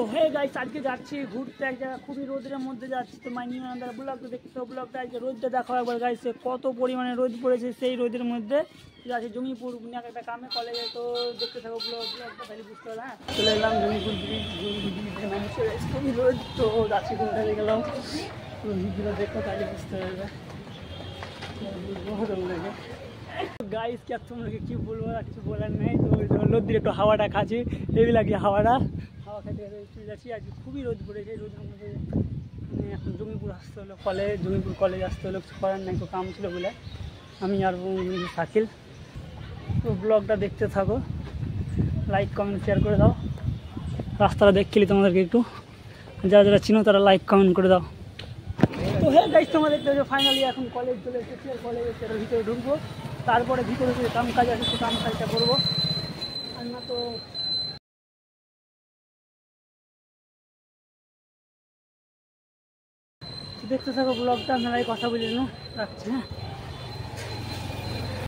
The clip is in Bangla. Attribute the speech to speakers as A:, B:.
A: তো হয়ে গাইস আজকে যাচ্ছি ঘুরতে এক জায়গা, খুবই রোদের মধ্যে যাচ্ছি। তো মাইনিং আন্দার ব্লগটা দেখতে, ব্লগটা আজকে রোদটা দেখো একবার গাইস, কত পরিমাণে রোদ পড়েছে। সেই রোদের মধ্যে যাচ্ছি জঙ্গিপুর একটা কামে কলেজে। তো দেখতে থাকো ব্লগটা, তাহলে বুঝতে হবে। হ্যাঁ, চলে এলাম জঙ্গিপুর ব্রিজ, খুবই রোদ। তো যাচ্ছি কোনটা গেলাম, ভিডিও দেখো তাহলে বুঝতে পারবে। গাইস কি তোমাকে কি বলবো, আর কিছু বলার নেই। তো রোদ দিয়ে একটু হাওয়াটা খাচ্ছি, হেভি লাগে হাওয়া খেতে চলে যাচ্ছি। আজকে খুবই রোদ পড়েছে। রোদের মধ্যে এখন জঙ্গিপুর আসতে হলো জঙ্গিপুর কলেজ আসতে হলো, কিছু করার নেই, একটু কাম ছিল বলে আমি আর শাকিল। তো ব্লগটা দেখতে থাকো, লাইক কমেন্ট শেয়ার করে দাও। রাস্তাটা দেখছিলি তোমাদেরকে একটু, যারা যারা চিনো তারা লাইক কমেন্ট করে দাও। তো হ্যাঁ গাইস, তোমাদের ফাইনালি এখন কলেজ চলে এসেছি। কলেজের ভিতরে ঢুকবো, তারপরে ভিতরে যে কাম কাজ আছে কাম কাজটা করবো। আর না তো দেখতে থাকো ব্লগটা, মেলায় কথা বলি না, রাখছি। হ্যাঁ।